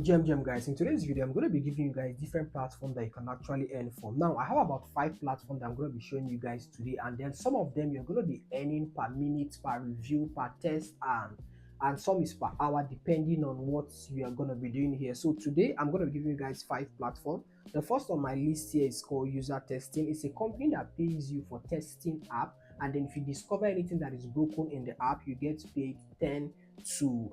Gem guys, in today's video I'm going to be giving you guys different platforms that you can actually earn from. Now I have about 5 platforms that I'm going to be showing you guys today, and then some of them you're going to be earning per minute, per review, per test, and some is per hour depending on what you are going to be doing here. So today I'm going to be giving you guys 5 platforms. The first on my list here is called User Testing. It's a company that pays you for testing app, and then if you discover anything that is broken in the app, you get paid 10 to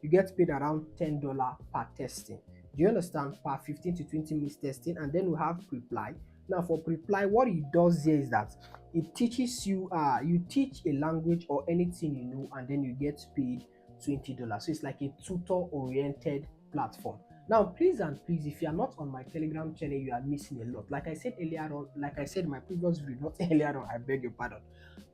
you get paid around $10 per testing. Do you understand? Per 15 to 20 minutes testing. And then we have Preply. Now for Preply, what it does here is that it teaches you you teach a language or anything you know, and then you get paid $20. So it's like a tutor oriented platform. Now please and please, if you are not on my Telegram channel, you are missing a lot. Like I said earlier on, like I said in my previous video, not earlier on, I beg your pardon,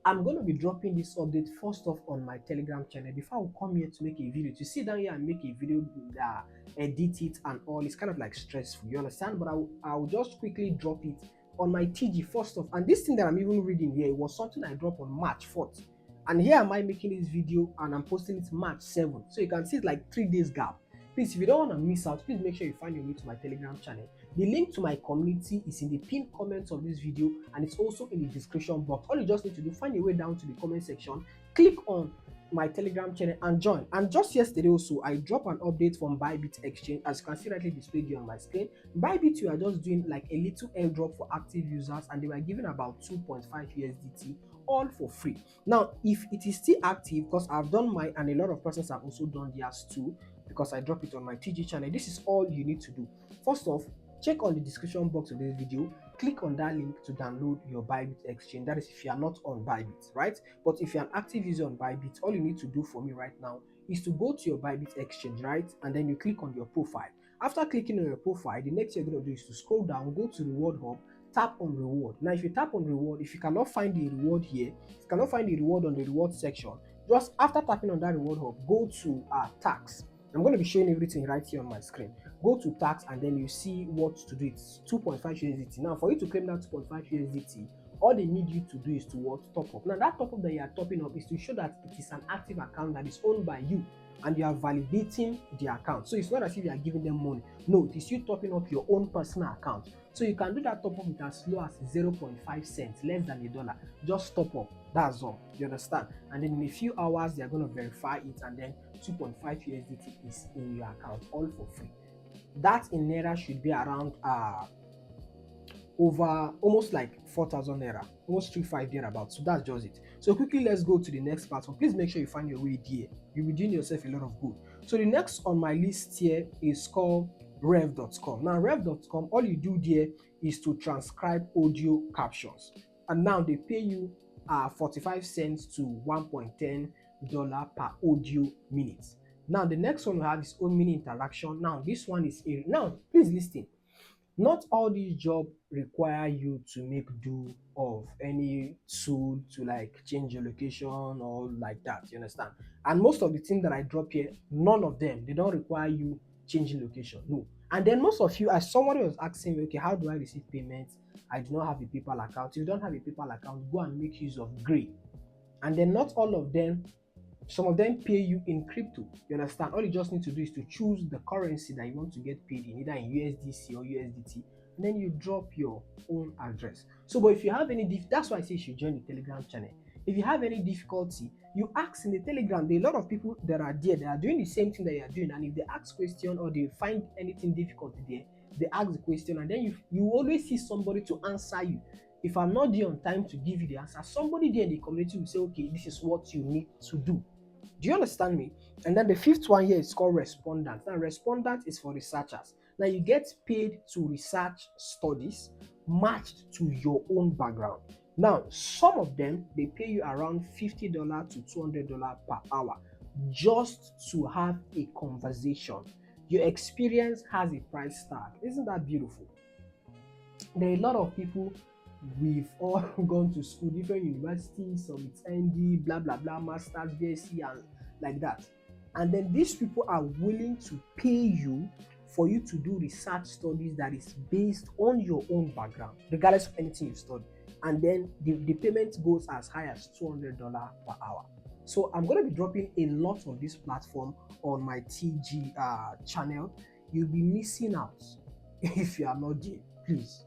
I'm going to be dropping this update first off on my Telegram channel before I will come here to make a video. To sit down here and make a video, edit it and all, it's kind of like stressful, you understand? But I'll just quickly drop it on my TG first off. And this thing that I'm even reading here, it was something I dropped on March 4th. And here am I making this video and I'm posting it March 7th. So you can see it's like 3 days gap. Please, if you don't want to miss out, please make sure you find your way to my Telegram channel. The link to my community is in the pinned comments of this video, and it's also in the description box. All you just need to do, find your way down to the comment section, click on my Telegram channel and join. And just yesterday also, I dropped an update from Bybit exchange. As you can see rightly displayed here on my screen, Bybit, you are just doing like a little airdrop for active users, and they were giving about 2.5 USDT all for free. Now if it is still active, because I've done mine and a lot of persons have also done theirs too, because I drop it on my TG channel, this is all you need to do. First off, check on the description box of this video, click on that link to download your Bybit exchange. That is if you are not on Bybit, right? But if you're an active user on Bybit, all you need to do for me right now is to go to your Bybit exchange, right? And then you click on your profile. After clicking on your profile, the next thing you're going to do is to scroll down, go to Reward Hub, tap on Reward. Now if you tap on Reward, if you cannot find the reward here, if you cannot find the reward on the reward section, just after tapping on that Reward Hub, go to tax. I'm going to be showing everything right here on my screen. Go to tax and then you see what to do. It's 2.5 USDT. Now for you to claim that 2.5 USDT, all they need you to do is to what? Top up. Now that top up that you are topping up is to show that it is an active account that is owned by you, and you are validating the account. So it's not as if you are giving them money. No, it is you topping up your own personal account. So you can do that top up with as low as 0.5 cents, less than $1. Just top up. That's all. You understand? And then in a few hours, they are going to verify it, and then 2.5 USDT is in your account, all for free. That in Naira should be around over almost like 4,000 Naira, almost 3.5 thereabouts. So that's just it. So quickly, let's go to the next platform. Please make sure you find your way there. You'll be doing yourself a lot of good. So the next on my list here is called rev.com. Now rev.com, all you do there is to transcribe audio captions, and now they pay you 45 cents to $1.10 per audio minute. Now the next one we have is Omni Interaction. Now this one is now please listen. Not all these jobs require you to make do of any tool to like change your location or like that, you understand? And most of the things that I drop here, none of them, they don't require you changing location, no. And then most of you, as somebody was asking me, okay, how do I receive payments? I do not have a PayPal account. If you don't have a PayPal account, go and make use of Gray. And then not all of them, some of them pay you in crypto, you understand? All you just need to do is to choose the currency that you want to get paid in, either in USDC or USDT, and then you drop your own address. So but if you have any that's why I say you should join the Telegram channel. If you have any difficulty, you ask in the Telegram. There are a lot of people that are there, they are doing the same thing that you are doing, and if they ask question or they find anything difficult there, they ask the question, and then you always see somebody to answer you. If I'm not there on time to give you the answer, somebody there in the community will say, okay, this is what you need to do. Do you understand me? And then the fifth one here is called respondent. Now respondent is for researchers. Now you get paid to research studies matched to your own background. Now some of them, they pay you around $50 to $200 per hour just to have a conversation. Your experience has a price tag. Isn't that beautiful? There are a lot of people, we've all gone to school, different universities, some it's ND, blah blah blah, masters, BSc, and like that. And then these people are willing to pay you for you to do research studies that is based on your own background, regardless of anything you've studied. And then the payment goes as high as $200 per hour. So I'm going to be dropping a lot of this platform on my TG channel. you'll be missing out if you are not there. Please,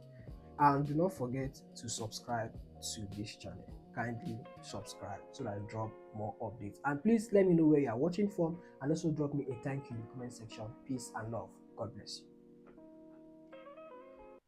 and do not forget to subscribe to this channel. Kindly subscribe so that I drop more updates. And please let me know where you are watching from, and also drop me a thank you in the comment section. Peace and love. God bless you.